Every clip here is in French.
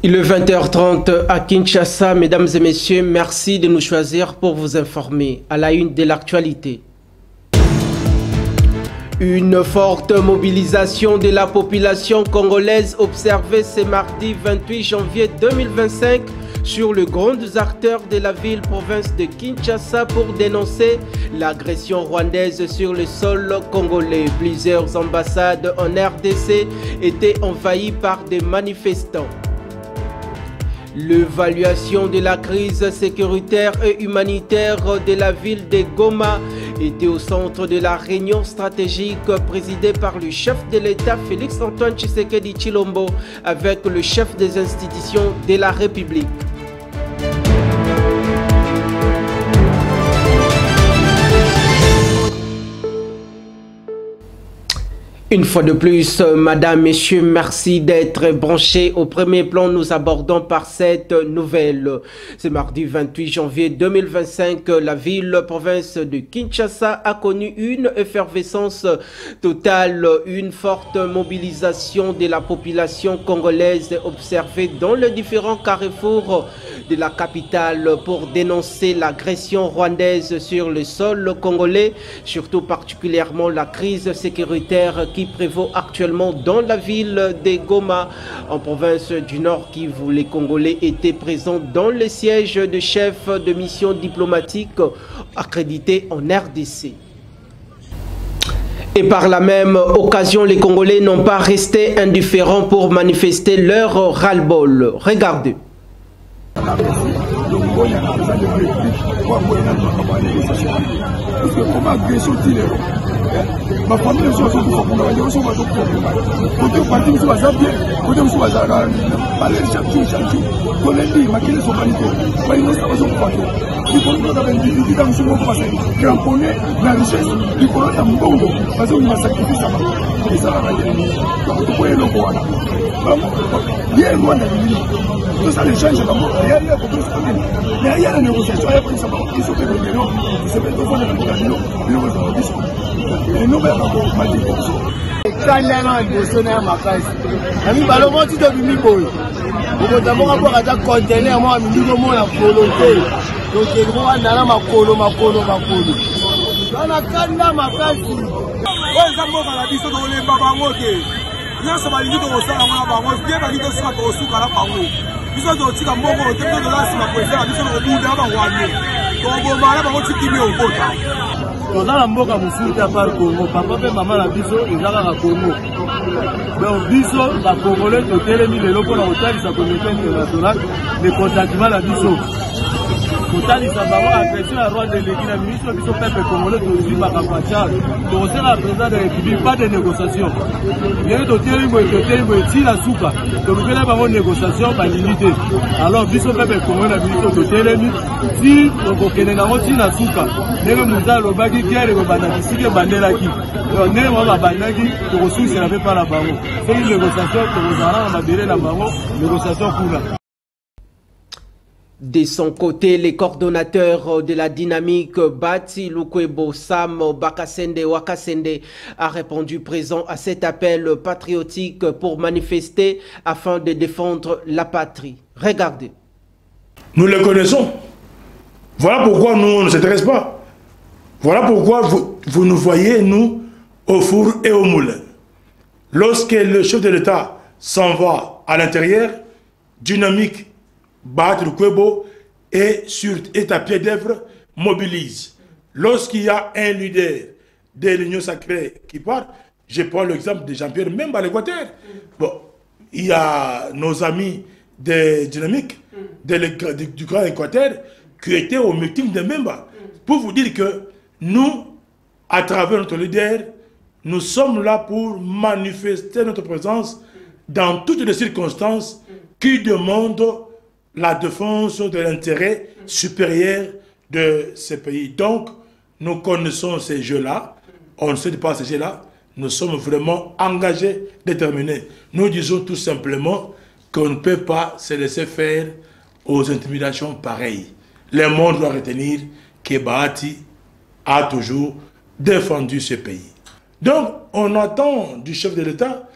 Il est 20h30 à Kinshasa. Mesdames et messieurs, merci de nous choisir pour vous informer à la une de l'actualité. Une forte mobilisation de la population congolaise observée ce mardi 28 janvier 2025 sur les grands acteurs de la ville-province de Kinshasa pour dénoncer l'agression rwandaise sur le sol congolais. Plusieurs ambassades en RDC étaient envahies par des manifestants. L'évaluation de la crise sécuritaire et humanitaire de la ville de Goma était au centre de la réunion stratégique présidée par le chef de l'État Félix Antoine Tshisekedi Tshilombo avec le chef des institutions de la République. Une fois de plus, madame, messieurs, merci d'être branchés au premier plan. Nous abordons par cette nouvelle. Ce mardi 28 janvier 2025, la ville-province de Kinshasa a connu une effervescence totale, une forte mobilisation de la population congolaise observée dans les différents carrefours de la capitale pour dénoncer l'agression rwandaise sur le sol congolais, surtout particulièrement la crise sécuritaire qui prévaut actuellement dans la ville de Goma, en province du Nord Kivu. Les Congolais étaient présents dans le siège de chefs de mission diplomatique accrédités en RDC. Et par la même occasion, les Congolais n'ont pas resté indifférents pour manifester leur ras-le-bol. Regardez. Ma famille est sur le côté parti sur la Zambie, côté sur la Zara, parler chaque jour, qu'on a dit, ma quelle est son qualité, pas une autre façon de parler. Il faut que nous avons dit dans ce monde passé, qu'on connaît la richesse, il faut que nous avons parce qu'on va sacrifier ça. Et ça va aller. Donc, vous voyez le roi là. Il y a un roi dans l'île. Tout ça, les gens, je vais il y a un peu de ça. Mais il y a une négociation, il y a pris ça. Ils sont fait des millions, ils se mettent au fond de la négociation. Et nous, dans la mboka musuti à part Congo, papa et maman la biso et la Congo. Donc biso la Congolais totelé mi lelo pour la hôtel sa communauté internationale les contacts la biso. Kotali sa baba agression à roi de l'église ministre biso peuple congolais to vivre à Pachal. Donc c'est la présidente de la République pas de négociation. Il totelé mo ti la souka. Donc il y a pas de négociation par limité. Alors biso peuple congolais la ministre totelé mi si donc kenenga mo ti la souka. Nele muza lo bagi kere ko bana kisike bandela ki. Donc nele mo ba bandaki to ressources la fait par la bango. C'est une négociation que vous allez mabere la bango, négociation pour De son côté, les coordonnateurs de la dynamique Bati Lukwebo Sam Bakasende Wakasende a répondu présent à cet appel patriotique pour manifester afin de défendre la patrie. Regardez. Nous les connaissons. Voilà pourquoi nous, on ne s'intéresse pas. Voilà pourquoi vous nous voyez, nous, au four et au moulin. Lorsque le chef de l'État s'en va à l'intérieur, dynamique Bati Lukwebo est à pied d'œuvre, mobilise. Lorsqu'il y a un leader de l'Union sacrée qui part, je prends l'exemple de Jean-Pierre Memba à l'Équateur. Bon, il y a nos amis de Dynamique, du Grand Équateur, qui étaient au meeting de Memba. Pour vous dire que nous, à travers notre leader, nous sommes là pour manifester notre présence dans toutes les circonstances qui demandent la défense de l'intérêt supérieur de ce pays. Donc, nous connaissons ces jeux-là, on ne sait pas ces jeux-là, nous sommes vraiment engagés, déterminés. Nous disons tout simplement qu'on ne peut pas se laisser faire aux intimidations pareilles. Le monde doit retenir que Bahati a toujours défendu ce pays. Donc, on attend du chef de l'État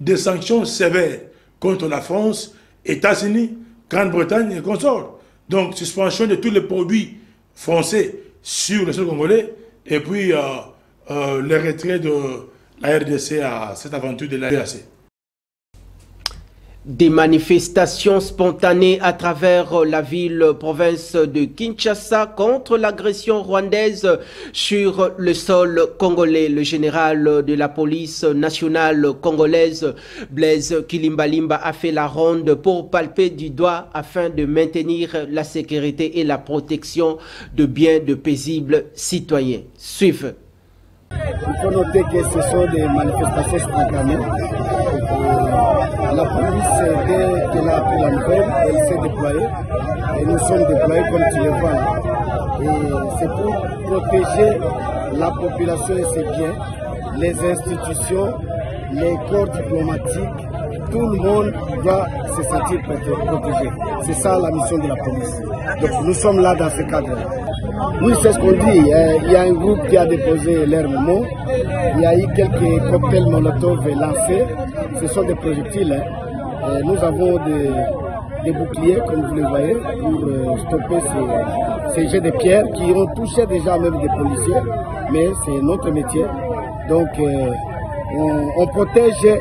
des sanctions sévères contre la France États-Unis, Grande-Bretagne et consorts. Donc, suspension de tous les produits français sur le sol congolais et puis le retrait de la RDC à cette aventure de la RDC. Des manifestations spontanées à travers la ville-province de Kinshasa contre l'agression rwandaise sur le sol congolais. Le général de la police nationale congolaise, Blaise Kilimbalimba, a fait la ronde pour palper du doigt afin de maintenir la sécurité et la protection de biens de paisibles citoyens. Suivez. Il faut noter que ce sont des manifestations spontanées. La police, dès qu'elle a pris la nouvelle, elle s'est déployée. Et nous sommes déployés comme tu le vois. Et c'est pour protéger la population et ses biens, les institutions, les corps diplomatiques. Tout le monde doit se sentir protégé. C'est ça la mission de la police. Donc nous sommes là dans ce cadre-là. Oui, c'est ce qu'on dit. Il y a un groupe qui a déposé l'armement. Il y a eu quelques cocktails Molotov lancés. Ce sont des projectiles. Nous avons des boucliers, comme vous le voyez, pour stopper ces jets de pierres qui ont touché déjà même des policiers. Mais c'est notre métier. Donc on protège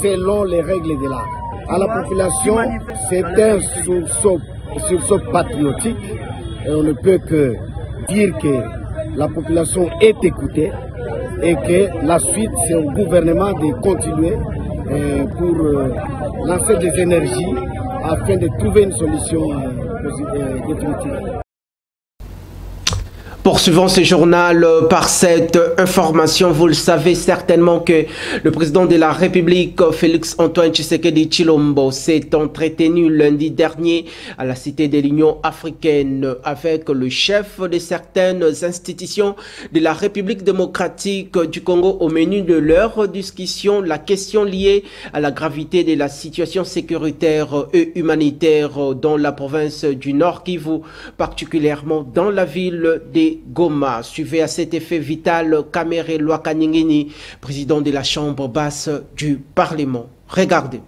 selon les règles de l'art. À la population, c'est un sursaut patriotique. Et on ne peut que dire que la population est écoutée et que la suite, c'est au gouvernement de continuer pour lancer des énergies afin de trouver une solution définitive. Poursuivons ce journal par cette information. Vous le savez certainement que le président de la République, Félix-Antoine Tshisekedi Tshilombo, s'est entretenu lundi dernier à la Cité de l'Union africaine avec le chef de certaines institutions de la République démocratique du Congo. Au menu de leur discussion, la question liée à la gravité de la situation sécuritaire et humanitaire dans la province du Nord Kivu, particulièrement dans la ville de Goma. Suivez à cet effet Vital Kamere Lwakaningini, président de la Chambre basse du Parlement. Regardez.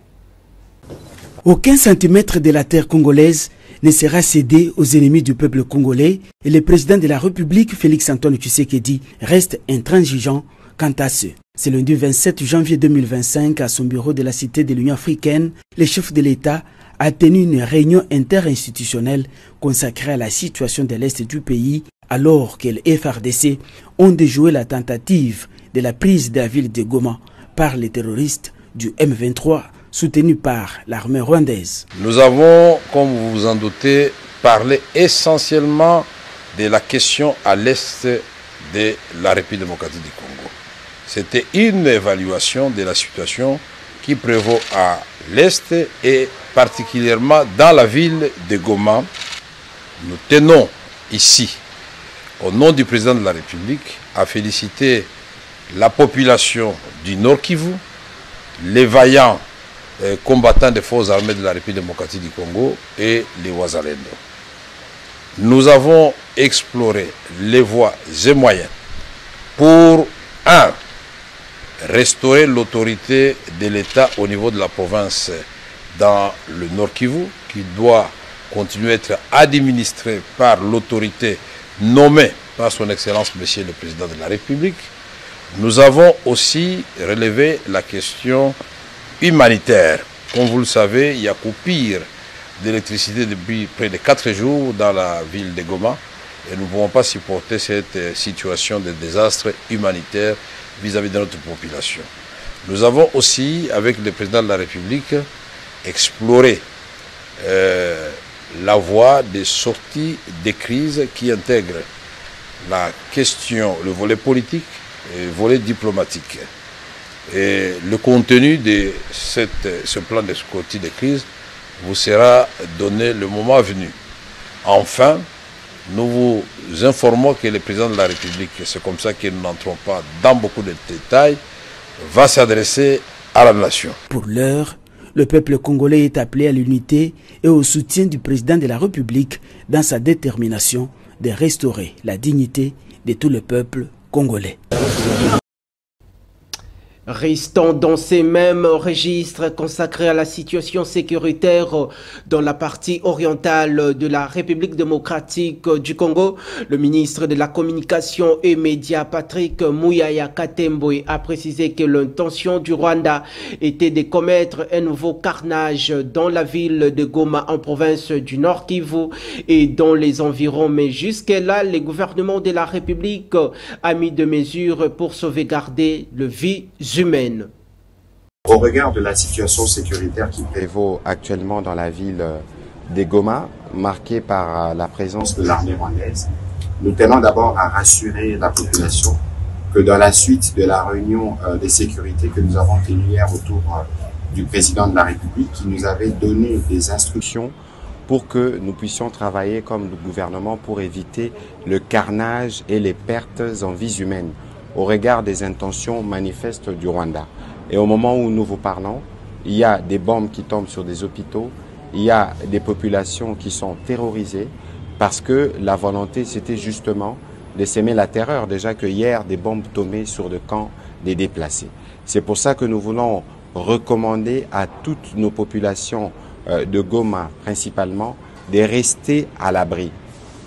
Aucun centimètre de la terre congolaise ne sera cédé aux ennemis du peuple congolais et le président de la République, Félix-Antoine Tshisekedi, reste intransigeant quant à ce. C'est lundi 27 janvier 2025, à son bureau de la Cité de l'Union africaine, le chef de l'État a tenu une réunion interinstitutionnelle consacrée à la situation de l'Est du pays, alors que les FARDC ont déjoué la tentative de la prise de la ville de Goma par les terroristes du M23 soutenus par l'armée rwandaise. Nous avons, comme vous vous en doutez, parlé essentiellement de la question à l'Est de la République démocratique du Congo. C'était une évaluation de la situation qui prévaut à l'Est et particulièrement dans la ville de Goma. Nous tenons ici, au nom du président de la République, à féliciter la population du Nord Kivu, les vaillants combattants des forces armées de la République démocratique du Congo et les Wazalendo. Nous avons exploré les voies et moyens pour, restaurer l'autorité de l'État au niveau de la province dans le Nord Kivu, qui doit continuer à être administré par l'autorité nommée par son Excellence Monsieur le Président de la République. Nous avons aussi relevé la question humanitaire. Comme vous le savez, il y a coupure d'électricité depuis près de 4 jours dans la ville de Goma et nous ne pouvons pas supporter cette situation de désastre humanitaire vis-à-vis de notre population. Nous avons aussi, avec le Président de la République, exploré la voie des sorties des crises qui intègrent la question, le volet politique et le volet diplomatique. Et le contenu de ce plan de sortie des crises vous sera donné le moment venu. Enfin, nous vous informons que le président de la République, c'est comme ça que nous n'entrons pas dans beaucoup de détails, va s'adresser à la nation. Pour l'heure, le peuple congolais est appelé à l'unité et au soutien du président de la République dans sa détermination de restaurer la dignité de tout le peuple congolais. Restons dans ces mêmes registres consacrés à la situation sécuritaire dans la partie orientale de la République démocratique du Congo. Le ministre de la Communication et Médias, Patrick Muyaya Katemboe, a précisé que l'intention du Rwanda était de commettre un nouveau carnage dans la ville de Goma en province du Nord Kivu et dans les environs. Mais jusque-là, le gouvernement de la République a mis des mesures pour sauvegarder le vie humaine. Au regard de la situation sécuritaire qui prévaut actuellement dans la ville de Goma, marquée par la présence de l'armée rwandaise, nous tenons d'abord à rassurer la population que dans la suite de la réunion de sécurité que nous avons tenue hier autour du président de la République, qui nous avait donné des instructions pour que nous puissions travailler comme le gouvernement pour éviter le carnage et les pertes en vies humaines au regard des intentions manifestes du Rwanda. Et au moment où nous vous parlons, il y a des bombes qui tombent sur des hôpitaux, il y a des populations qui sont terrorisées parce que la volonté c'était justement de s'aimer la terreur. Déjà que hier, des bombes tombaient sur le camp des déplacés. C'est pour ça que nous voulons recommander à toutes nos populations de Goma principalement de rester à l'abri,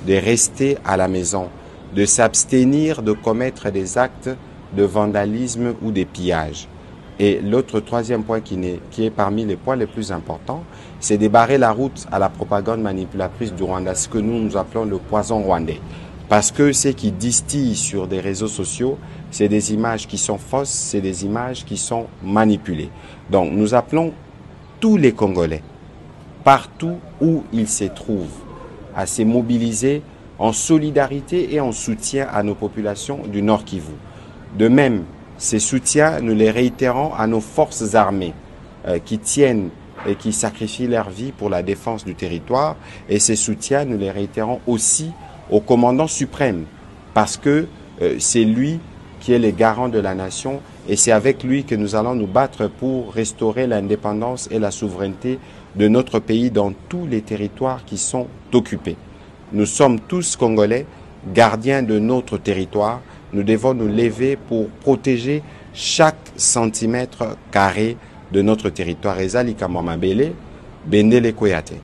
de rester à la maison, de s'abstenir de commettre des actes de vandalisme ou des pillages. Et l'autre troisième point qui est parmi les points les plus importants, c'est de barrer la route à la propagande manipulatrice du Rwanda, ce que nous appelons le poison rwandais. Parce que ce qui distille sur des réseaux sociaux, c'est des images qui sont fausses, c'est des images qui sont manipulées. Donc nous appelons tous les Congolais, partout où ils se trouvent, à se mobiliser en solidarité et en soutien à nos populations du Nord Kivu. De même, ces soutiens, nous les réitérons à nos forces armées qui tiennent et qui sacrifient leur vie pour la défense du territoire. Et ces soutiens, nous les réitérons aussi au commandant suprême, parce que c'est lui qui est le garant de la nation et c'est avec lui que nous allons nous battre pour restaurer l'indépendance et la souveraineté de notre pays dans tous les territoires qui sont occupés. Nous sommes tous Congolais, gardiens de notre territoire. Nous devons nous lever pour protéger chaque centimètre carré de notre territoire. Ezali Kamamabele, Bendele Koyate.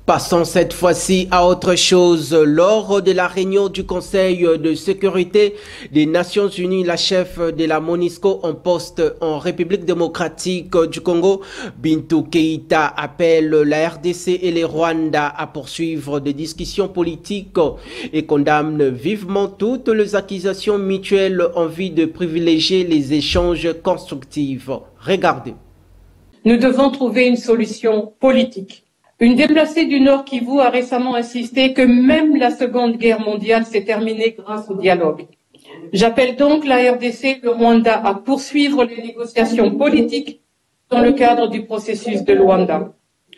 Passons cette fois-ci à autre chose. Lors de la réunion du Conseil de sécurité des Nations Unies, la chef de la MONUSCO en poste en République démocratique du Congo, Bintou Keïta, appelle la RDC et les Rwanda à poursuivre des discussions politiques et condamne vivement toutes les accusations mutuelles en vue de privilégier les échanges constructifs. Regardez. Nous devons trouver une solution politique. Une déplacée du Nord Kivu a récemment insisté que même la Seconde Guerre mondiale s'est terminée grâce au dialogue. J'appelle donc la RDC et le Rwanda à poursuivre les négociations politiques dans le cadre du processus de Luanda.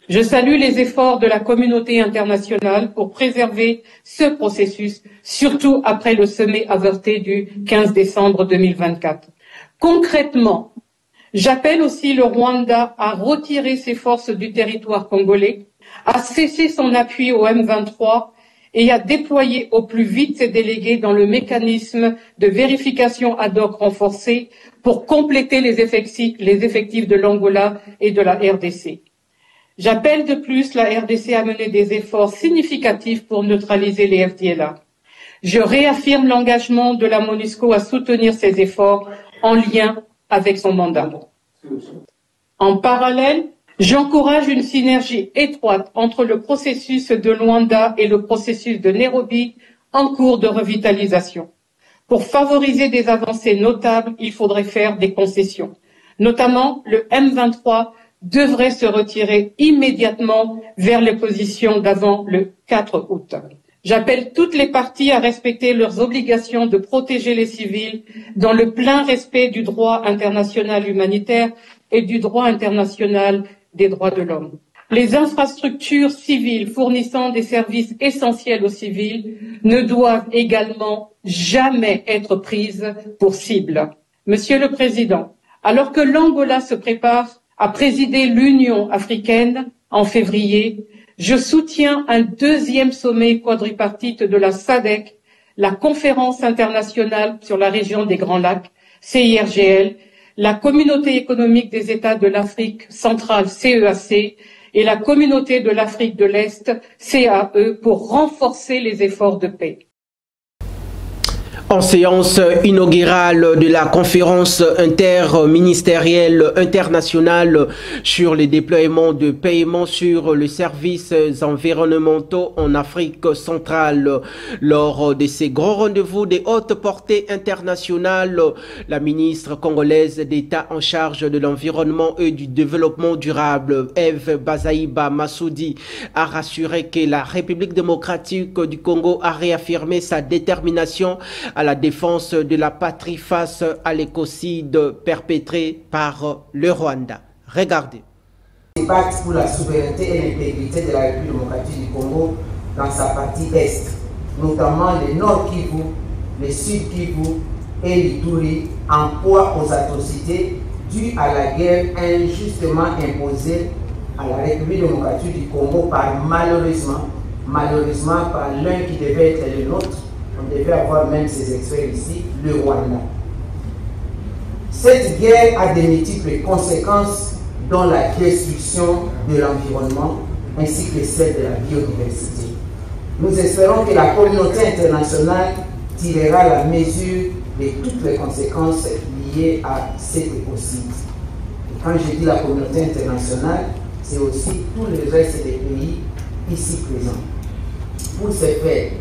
Je salue les efforts de la communauté internationale pour préserver ce processus, surtout après le sommet avorté du 15 décembre 2024. Concrètement, j'appelle aussi le Rwanda à retirer ses forces du territoire congolais, à cesser son appui au M23 et à déployer au plus vite ses délégués dans le mécanisme de vérification ad hoc renforcé pour compléter les effectifs de l'Angola et de la RDC. J'appelle de plus la RDC à mener des efforts significatifs pour neutraliser les FDLA. Je réaffirme l'engagement de la MONUSCO à soutenir ces efforts en lien avec son mandat. En parallèle, j'encourage une synergie étroite entre le processus de Luanda et le processus de Nairobi en cours de revitalisation. Pour favoriser des avancées notables, il faudrait faire des concessions. Notamment, le M23 devrait se retirer immédiatement vers les positions d'avant le 4 août. J'appelle toutes les parties à respecter leurs obligations de protéger les civils dans le plein respect du droit international humanitaire et du droit international des droits de l'homme. Les infrastructures civiles fournissant des services essentiels aux civils ne doivent également jamais être prises pour cible. Monsieur le Président, alors que l'Angola se prépare à présider l'Union africaine en février, je soutiens un deuxième sommet quadripartite de la SADC, la conférence internationale sur la région des Grands Lacs, CIRGL, la Communauté économique des États de l'Afrique centrale, CEAC, et la Communauté de l'Afrique de l'Est, CAE, pour renforcer les efforts de paix. En séance inaugurale de la conférence interministérielle internationale sur les déploiements de paiements sur les services environnementaux en Afrique centrale. Lors de ces grands rendez-vous de haute portée internationale, la ministre congolaise d'État en charge de l'environnement et du développement durable, Eve Bazaïba Massoudi, a rassuré que la République démocratique du Congo a réaffirmé sa détermination à la défense de la patrie face à l'écocide perpétré par le Rwanda. Regardez. Se battre pour la souveraineté et l'intégrité de la République démocratique du Congo dans sa partie est, notamment le Nord Kivu, le Sud Kivu et l'Ituri, en proie aux atrocités dues à la guerre injustement imposée à la République démocratique du Congo par malheureusement par l'un qui devait être le nôtre. On devait avoir même ces experts ici, le Rwanda. Cette guerre a de multiples conséquences, dont la destruction de l'environnement ainsi que celle de la biodiversité. Nous espérons que la communauté internationale tirera la mesure de toutes les conséquences liées à cet écocide. Et quand je dis la communauté internationale, c'est aussi tout le reste des pays ici présents. Pour ce faire,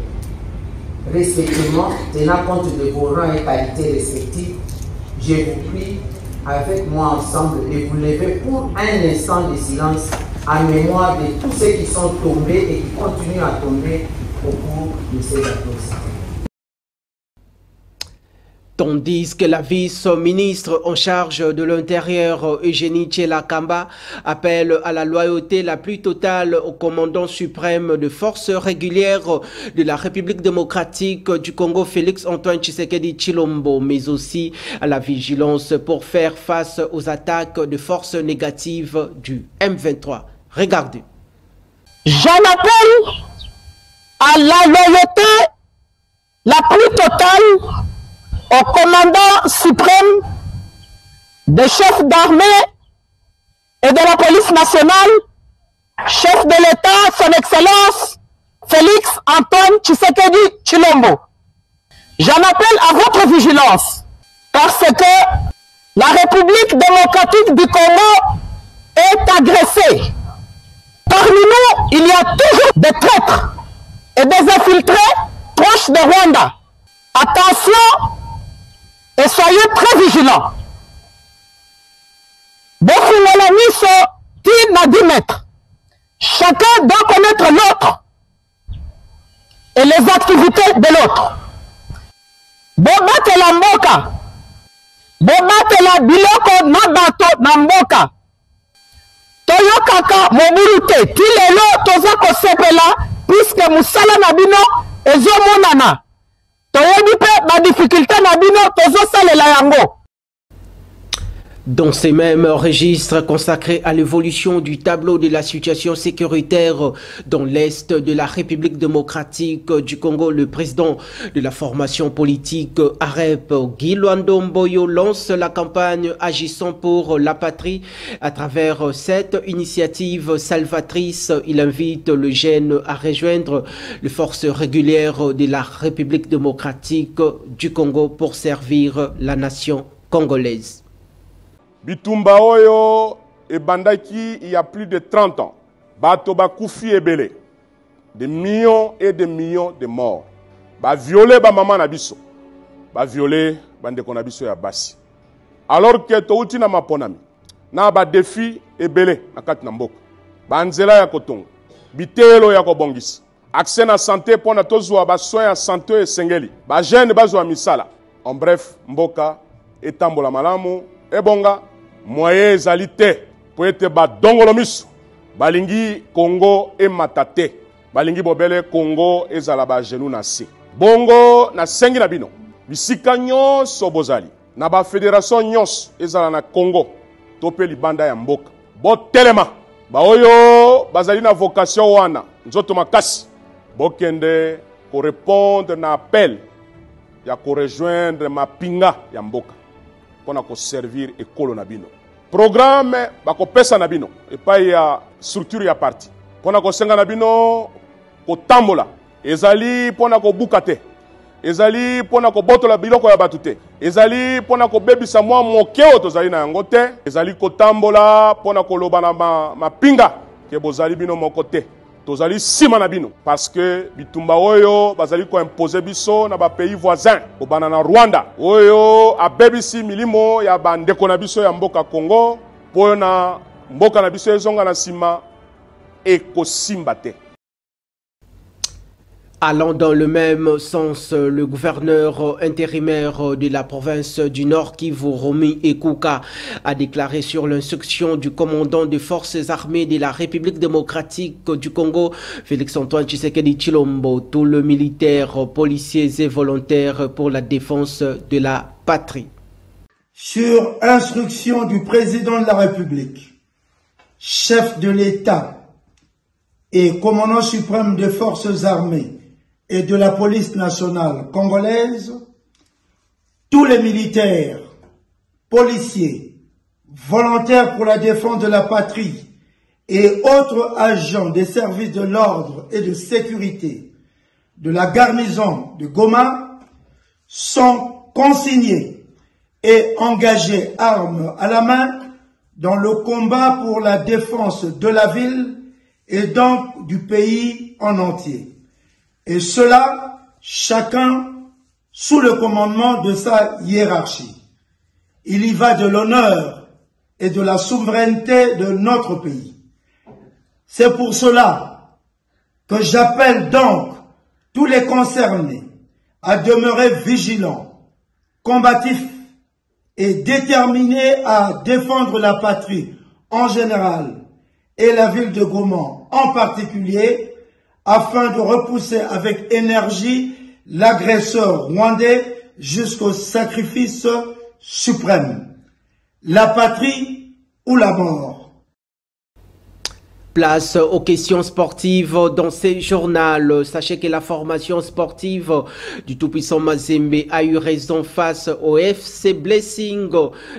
respectivement, tenant compte de vos rangs et qualités respectives, je vous prie, avec moi ensemble, de vous lever pour un instant de silence en mémoire de tous ceux qui sont tombés et qui continuent à tomber au cours de ces atrocités. Tandis que la vice-ministre en charge de l'Intérieur, Eugénie Tchelakamba, appelle à la loyauté la plus totale au commandant suprême de forces régulières de la République démocratique du Congo, Félix Antoine Tshisekedi Tshilombo, mais aussi à la vigilance pour faire face aux attaques de forces négatives du M23. Regardez. J'en appelle à la loyauté la plus totale au commandant suprême des chefs d'armée et de la police nationale, chef de l'État, son Excellence Félix Antoine Tshisekedi Tshilombo. J'en appelle à votre vigilance parce que la République démocratique du Congo est agressée. Parmi nous, il y a toujours des traîtres et des infiltrés proches de Rwanda. Attention! Et soyez très vigilants. Chacun doit connaître l'autre et les activités de l'autre. Bobatela mboka, bobatela biloko na bato na mboka. Toyokaka moburute, tilelo toza kosepela puisque musala na bino ezomonana. Dans ces mêmes registres consacrés à l'évolution du tableau de la situation sécuritaire dans l'Est de la République démocratique du Congo, le président de la formation politique AREP, Guy Luando Mboyo, lance la campagne Agissons pour la patrie. À travers cette initiative salvatrice, il invite le jeune à rejoindre les forces régulières de la République démocratique du Congo pour servir la nation congolaise. Bitumba oyo ebandaki il y a plus de 30 ans. Bato bakufi ebele. Des millions et des millions de morts. Ba violé ba maman na biso. Ba violé bandeko na biso ya basi. Alors que touti na maponami. Na ba défi ebele na kati na mboka. Ba nzela ya kotongo. Bitelo ya kobongisa. Accès na santé pona tozwa ba soins ya santé esengeli. Ba jeune bazwa misala. En bref, mboka etambola malamu. Ebonga, moyen ezalité pour être badongolo miso. Balingi Congo et matate. Balingi bobele Congo ezala ba genou na se. Bongo na sengi na bino. Bisika nyonso bozali. Na ba fédération nyonso ezala na Congo. Tope libanda ya mboka. Botelema. Ba oyo bazali na vocation wana. Nzoto makasi. Bokende ko répondre na appel ya ko rejoindre ma pinga ya mboka. mpona koservir ekolo na bino. Programme bakopesa na bino epai ya structure ya parti mpona kosenga na bino kotambola ezali mpona kobuka te, ezali mpona kobotola biloko ya bato te, ezali mpona kobebisa mwa moke oyo tozali na yango te, ezali kotambola mpona koloba na mapinga ke bozali bino moko te, tozali nsima na bino parce que bitumba oyo bazali koimpose biso na bapays voisins kobana na Rwanda oyo abebisi milimo ya bandeko na biso ya mboka Congo mpo na mboka na biso ezonga na nsima ekosimba te. Allant dans le même sens, le gouverneur intérimaire de la province du Nord, Kivu Romi Ekuka, a déclaré sur l'instruction du commandant des forces armées de la République démocratique du Congo, Félix-Antoine Tshisekedi Tshilombo, tous les militaires, policiers et volontaires pour la défense de la patrie. Sur instruction du président de la République, chef de l'État et commandant suprême des forces armées et de la police nationale congolaise, tous les militaires, policiers, volontaires pour la défense de la patrie et autres agents des services de l'ordre et de sécurité de la garnison de Goma sont consignés et engagés armes à la main dans le combat pour la défense de la ville et donc du pays en entier. Et cela, chacun sous le commandement de sa hiérarchie. Il y va de l'honneur et de la souveraineté de notre pays. C'est pour cela que j'appelle donc tous les concernés à demeurer vigilants, combatifs et déterminés à défendre la patrie en général et la ville de Goma en particulier, afin de repousser avec énergie l'agresseur rwandais jusqu'au sacrifice suprême. La patrie ou la mort. Place aux questions sportives dans ces journaux. Sachez que la formation sportive du tout-puissant Mazembe a eu raison face au FC Blessing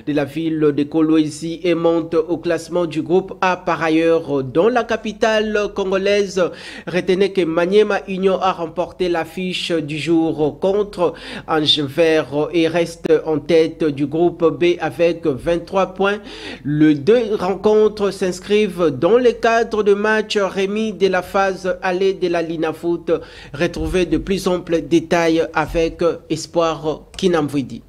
de la ville de Kolwezi et monte au classement du groupe A. Par ailleurs, dans la capitale congolaise, retenez que Maniema Union a remporté l'affiche du jour contre Ange Vert et reste en tête du groupe B avec 23 points. Les deux rencontres s'inscrivent dans les cadres de match remis de la phase allée de la Linafoot. Retrouvez de plus amples détails avec Espoir Kinamvidi.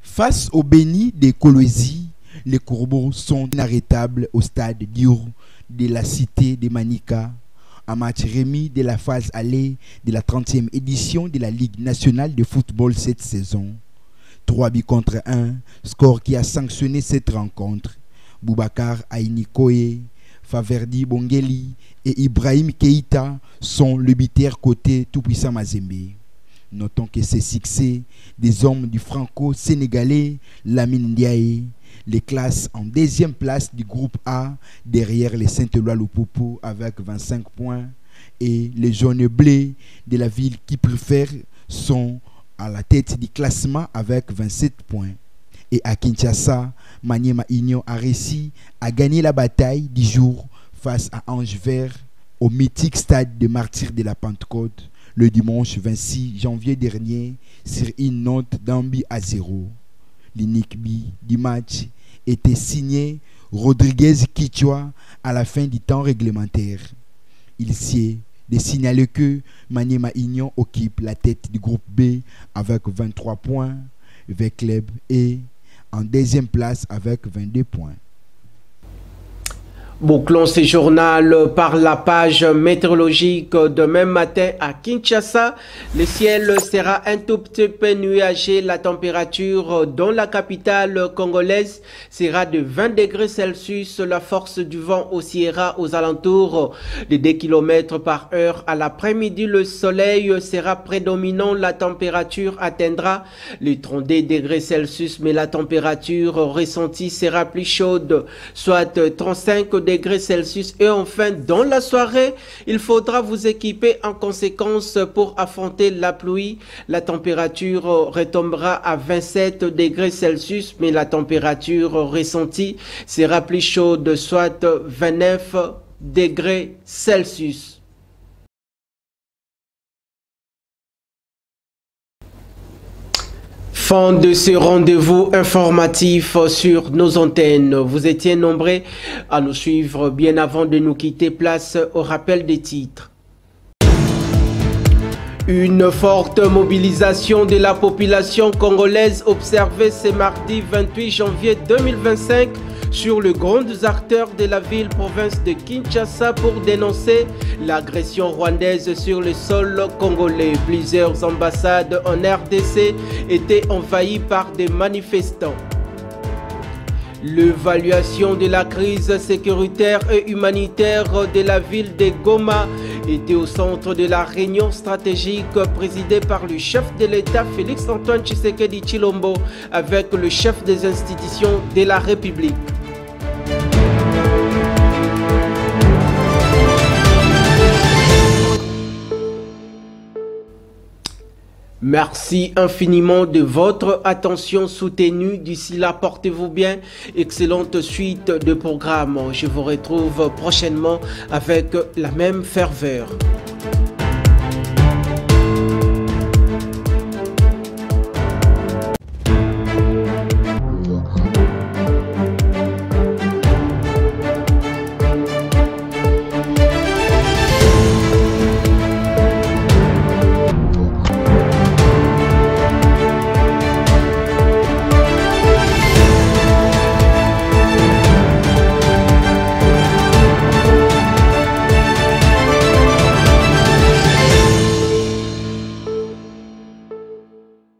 Face au Béni de Kolwezi, les Corbeaux sont inarrêtables au stade Dior de la cité de Manika. Un match remis de la phase allée de la 30e édition de la Ligue nationale de football cette saison. 3 buts contre 1, score qui a sanctionné cette rencontre. Boubacar Ainikoye, Faverdi Bongeli et Ibrahim Keita sont le buteurs côté tout-puissant Mazembe. Notons que ces succès des hommes du franco-sénégalais Lamine Ndiaye les classent en deuxième place du groupe A derrière les Saint-Éloi Lupopo avec 25 points et les jaunes bleus de la ville qui préfèrent sont à la tête du classement avec 27 points. Et à Kinshasa, Maniema Union a réussi à gagner la bataille du jour face à Ange Vert au mythique stade de Martyrs de la Pentecôte le dimanche 26 janvier dernier sur une note d'un but à 0. L'unique but du match était signé Rodriguez Kichwa à la fin du temps réglementaire. Il s'y est de signaler que Maniema Union occupe la tête du groupe B avec 23 points, Vecleb est en deuxième place avec 22 points. Bouclons ce journal par la page météorologique. Demain matin à Kinshasa, le ciel sera un tout petit peu nuagé. La température dans la capitale congolaise sera de 20 degrés Celsius. La force du vent oscillera aux alentours de 2 km par heure. À l'après-midi, le soleil sera prédominant. La température atteindra les 32 degrés Celsius, mais la température ressentie sera plus chaude, soit 35 degrés degrés Celsius. Et enfin, dans la soirée, il faudra vous équiper en conséquence pour affronter la pluie. La température retombera à 27 degrés Celsius, mais la température ressentie sera plus chaude, soit 29 degrés Celsius. Fin de ce rendez-vous informatif sur nos antennes. Vous étiez nombreux à nous suivre bien avant de nous quitter. Place au rappel des titres. Une forte mobilisation de la population congolaise observée ce mardi 28 janvier 2025 sur les grands acteurs de la ville-province de Kinshasa pour dénoncer l'agression rwandaise sur le sol congolais. Plusieurs ambassades en RDC étaient envahies par des manifestants. L'évaluation de la crise sécuritaire et humanitaire de la ville de Goma était au centre de la réunion stratégique présidée par le chef de l'État Félix Antoine Tshisekedi Tshilombo avec le chef des institutions de la République. Merci infiniment de votre attention soutenue. D'ici là, portez-vous bien. Excellente suite de programmes. Je vous retrouve prochainement avec la même ferveur.